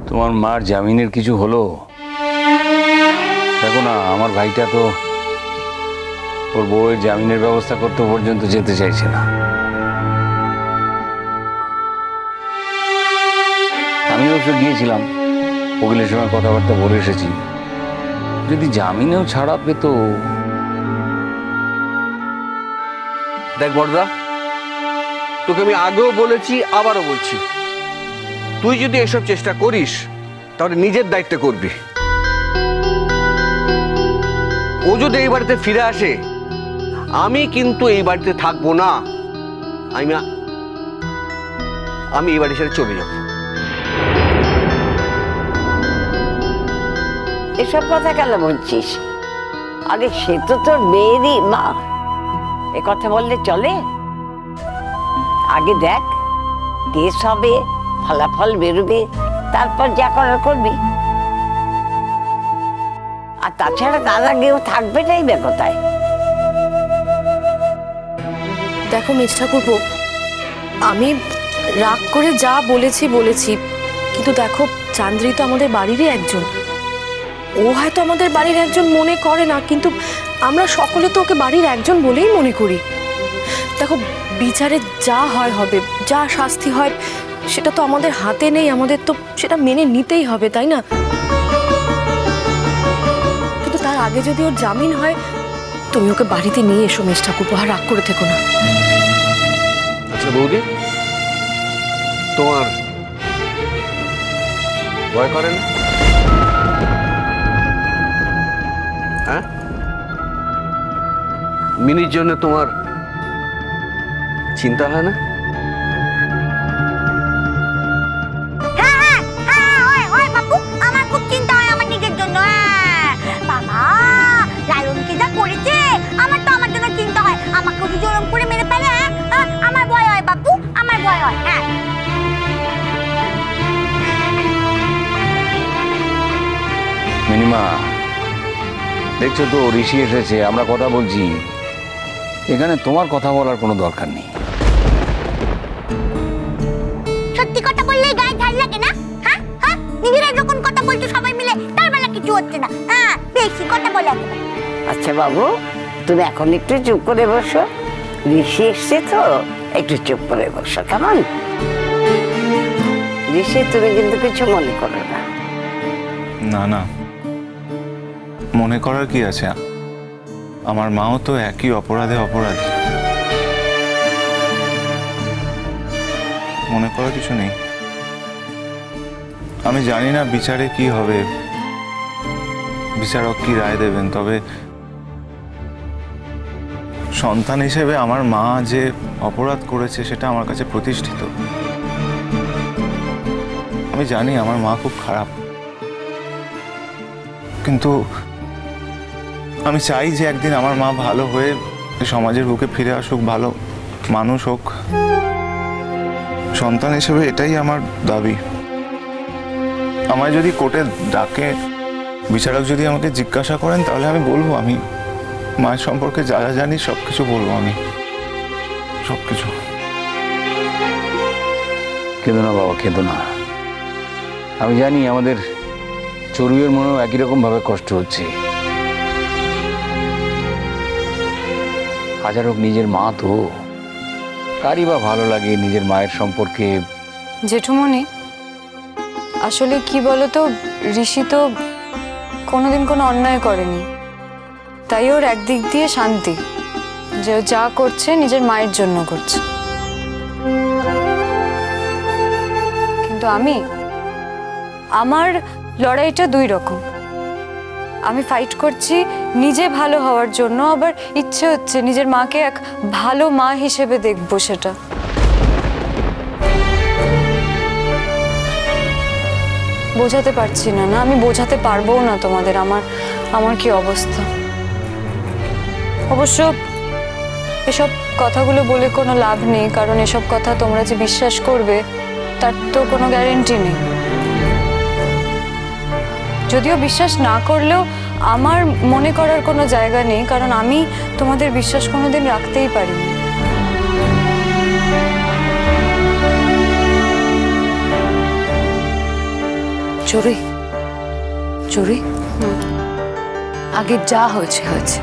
তোমার মার জামিনের কিছু হলো? দেখো না, আমার ভাইটা তো ওর বউয়ের জামিনের ব্যবস্থা করতে পর্যন্ত যেতে চাইছে না। আমি অবশ্য গিয়েছিলাম, উকিলের সঙ্গে কথাবার্তা বলে এসেছি। যদি জামিনেও ছাড়া পেত। দেখ বড়দা, তোকে আমি আগেও বলেছি, আবারও বলছি, তুই যদি এসব চেষ্টা করিস তাহলে নিজের দায়িত্বে করবি। ও যদি এই বাড়িতে ফিরে আসে, আমি কিন্তু এই বাড়িতে থাকবো না। আমি এই বাড়ি ছেড়ে চলে যাব। এসব কথা কেন বলছিস? আরে সে তো তোর মেয়েরই মা, এ কথা বললে চলে? আগে দেখ, কেস হবে, ফলাফল বেরোবে, তারপর যা করার করবি। আর তাছাড়া তার আগেও থাকবেটাই বা কোথায়? দেখো মেজ ঠাকুরপো, আমি রাগ করে যা বলেছি, কিন্তু দেখো চান্দ্রী তো আমাদের বাড়িরই একজন। ও হয়তো আমাদের বাড়ির একজন মনে করে না, কিন্তু আমরা সকলে তো ওকে বাড়ির একজন বলেই মনে করি। দেখো বিচারে যা হয় হবে, যা শাস্তি হয় সেটা তো আমাদের হাতে নেই, আমাদের তো সেটা মেনে নিতেই হবে, তাই না? কিন্তু তার আগে যদি ওর জামিন হয়, তুমি ওকে বাড়িতে নিয়ে এসো মেজ ঠাকুরপো, আর রাগ করে থেকো না। আচ্ছা বৌদি, তোমার ভয় করে না? হ্যাঁ, মিনির জন্য তোমার চিন্তা হয় না? আমার খুব চিন্তা হয় আমার নিজের জন্য। বাবা, লালনকে যা করেছে, আমার তো আমার জন্য চিন্তা হয়। আমাকে যদি জোরম করে মেরে ফেলে, আমার ভয় হয় বাপু, আমার ভয় হয়। হ্যাঁ, মিনিমা, দেখছো তো ঋষি এসেছে, আমরা কথা বলছি। এখানে তোমার কথা বলার কোনো দরকার নেই। সত্যি কথা বললেই গায়ে ঝাল লাগে না? হ্যাঁ হ্যাঁ, নিজেরা যখন কথা বলছো সবাই মিলে, তার বেলা কিছু হচ্ছে না। হ্যাঁ, বেশি কথা বলে একেবারে। আচ্ছা বাবু, তুমি এখন একটু চুপ করে বসো। ঋষি এসছে তো, একটু চুপ করে বসো, কেমন? ঋষি, তুমি কিন্তু কিছু মনে করো না। না না, মনে করার কি আছে? আমার মাও তো একই অপরাধে অপরাধী। মনে করার কিছু নেই। আমি জানি না বিচারে কি হবে, বিচারক কি রায় দেবেন, তবে সন্তান হিসেবে আমার মা যে অপরাধ করেছে সেটা আমার কাছে প্রতিষ্ঠিত। আমি জানি আমার মা খুব খারাপ, কিন্তু আমি চাই যে একদিন আমার মা ভালো হয়ে সমাজের বুকে ফিরে আসুক, ভালো মানুষ হোক। সন্তান হিসেবে এটাই আমার দাবি। আমায় যদি কোর্টে ডাকে, বিচারক যদি আমাকে জিজ্ঞাসা করেন, তাহলে আমি বলবো আমি মায়ের সম্পর্কে যা যা জানি সবকিছু বলবো, আমি সবকিছু। কেঁদো না বাবা, কেঁদো না। আমি জানি আমাদের চড়ুইয়ের মনেও একই রকম ভাবে কষ্ট হচ্ছে। হাজার হোক নিজের মা তো, কারই বা ভালো লাগে নিজের মায়ের সম্পর্কে। জেঠুমনি, আসলে কি বলতো, ঋষি তো কোনোদিন কোনো অন্যায় করেনি, তাই ওর একদিক দিয়ে শান্তি যে ও যা করছে নিজের মায়ের জন্য করছে। কিন্তু আমার লড়াইটা দুই রকম। আমি ফাইট করছি নিজে ভালো হওয়ার জন্য, আবার ইচ্ছে হচ্ছে নিজের মাকে এক ভালো মা হিসেবে দেখবো। সেটা বোঝাতে পারছি না, আমি বোঝাতে পারবো না তোমাদের আমার কি অবস্থা। অবশ্য এসব কথাগুলো বলে কোনো লাভ নেই, কারণ এসব কথা তোমরা যে বিশ্বাস করবে তার তো কোনো গ্যারেন্টি নেই। যদিও বিশ্বাস না করলেও আমার মনে করার কোনো জায়গা নেই, কারণ আমি তোমাদের বিশ্বাস কোনোদিন রাখতেই পারিনি। চড়ুই চড়ুই, আগে যা হয়েছে হয়েছে,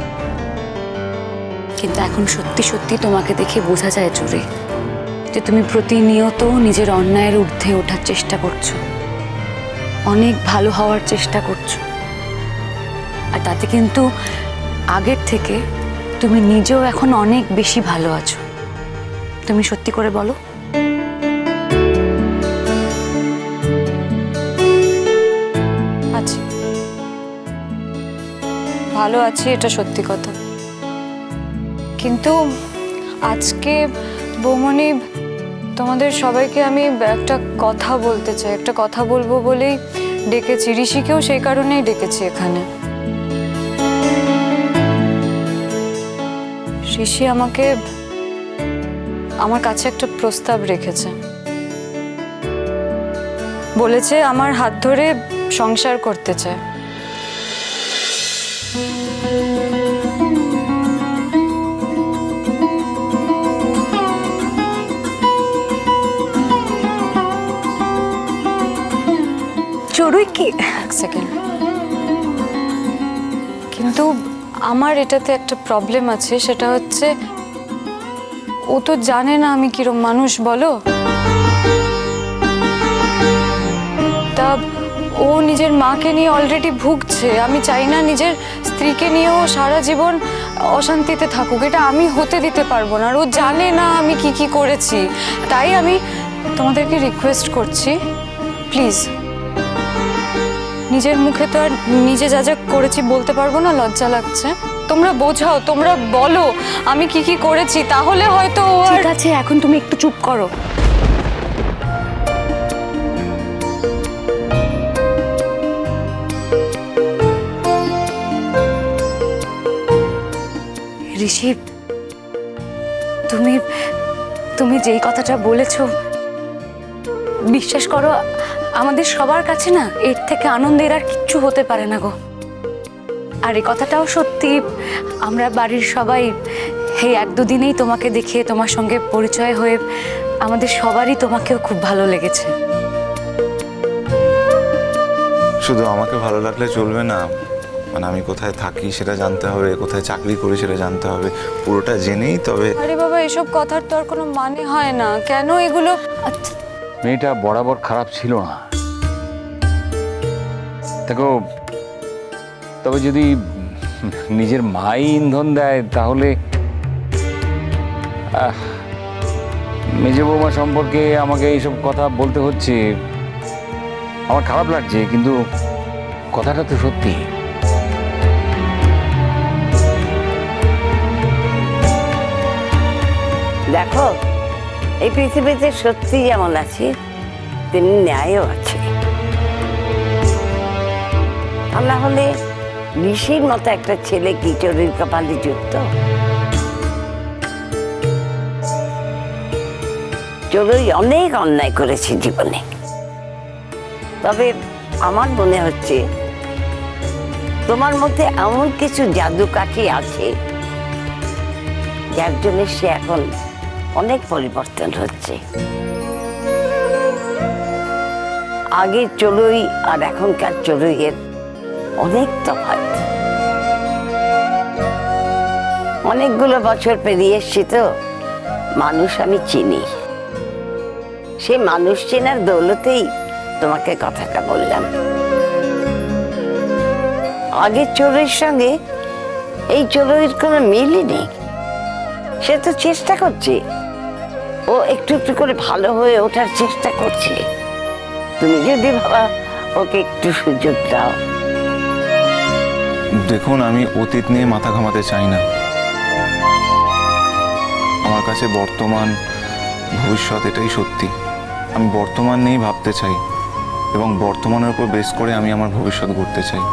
কিন্তু এখন সত্যি সত্যি তোমাকে দেখে বোঝা যায় চড়ুই যে তুমি প্রতিনিয়ত নিজের অন্যায়ের ঊর্ধ্বে ওঠার চেষ্টা করছো, অনেক ভালো হওয়ার চেষ্টা করছো। আর তাতে কিন্তু আগের থেকে তুমি নিজেও এখন অনেক বেশি ভালো আছো। তুমি সত্যি করে বলো। আছি, ভালো আছি, এটা সত্যি কথা। কিন্তু আজকে বৌমনি, তোমাদের সবাইকে আমি একটা কথা বলতে চাই, একটা কথা বলবো বলেই ডেকেছি। ঋষিকেও সেই কারণেই ডেকেছি এখানে। ঋষি আমাকে আমার কাছে একটা প্রস্তাব রেখেছে, বলেছে আমার হাত ধরে সংসার করতে চায়। চড়ুই কি? এক সেকেন্ড। কিন্তু আমার এটাতে একটা প্রবলেম আছে, সেটা হচ্ছে ও তো জানে না আমি কিরম মানুষ, বলো। তা ও নিজের মাকে নিয়ে অলরেডি ভুগছে, আমি চাই না নিজের স্ত্রীকে নিয়েও সারা জীবন অশান্তিতে থাকুক, এটা আমি হতে দিতে পারবো না। আর ও জানে না আমি কি কি করেছি, তাই আমি তোমাদেরকে রিকোয়েস্ট করছি, প্লিজ। নিজের মুখে তো আর নিজে যা যা করেছি বলতে পারবো না, লজ্জা লাগছে। তোমরা বোঝাও, তোমরা বলো আমি কি কি করেছি, তাহলে হয়তো ও আর... ঠিক আছে, এখন তুমি একটু চুপ করো। ঋষি, তুমি তুমি যেই কথাটা বলেছো, বিশ্বাস করো আমাদের সবার কাছে না এর থেকে আনন্দের আর কিচ্ছু হতে পারে না গো। আর এই কথাটাও সত্যি, আমরা বাড়ির সবাই এই এক দুদিনেই তোমাকে দেখে, তোমার সঙ্গে পরিচয় হয়ে আমাদের সবারই তোমাকেও খুব ভালো লেগেছে। শুধু আমাকে ভালো লাগলে চলবে না, মানে আমি কোথায় থাকি সেটা জানতে হবে, কোথায় চাকরি করি সেটা জানতে হবে, পুরোটা জেনেই তবে। আরে বাবা, এসব কথার তো আর কোনো মানে হয় না, কেন এগুলো? আচ্ছা, মেয়েটা বরাবর খারাপ ছিল না। দেখো, তবে যদি নিজের মাই ইন্ধন দেয় তাহলে মেজে বৌমা সম্পর্কে আমাকে এইসব কথা বলতে হচ্ছে, আমার খারাপ লাগছে, কিন্তু কথাটা তো সত্যি। দেখো, এই পৃথিবীতে সত্যি যেমন আছে তেমনি ন্যায়ও আছে। তা না হলে ঋষির মতো একটা ছেলে কি চোরের কপালে যুক্ত? চোরই অনেক অন্যায় করেছে জীবনে, তবে আমার মনে হচ্ছে তোমার মধ্যে এমন কিছু জাদুকাঠি আছে যার জন্য সে এখন অনেক পরিবর্তন হচ্ছে। আগের চড়ুই আর এখনকার চড়ুইয়ের অনেক তফাৎ। অনেকগুলো বছর পেরিয়ে এসছি তো, মানুষ আমি চিনি। সে মানুষ চেনার দৌলতেই তোমাকে কথাটা বললাম। আগের চড়ুইয়ের সঙ্গে এই চড়ুইয়ের কোনো মিলই নেই। সে তো চেষ্টা করছে, ও একটু একটু করে ভালো হয়ে ওঠার চেষ্টা করছে। তুমি যদি বাবা ওকে একটু সুযোগ দাও। দেখুন, আমি অতীত নিয়ে মাথা ঘামাতে চাই না। আমার কাছে বর্তমান, ভবিষ্যৎ এটাই সত্যি। আমি বর্তমান নিয়েই ভাবতে চাই এবং বর্তমানের উপর বেস করে আমি আমার ভবিষ্যৎ গড়তে চাই।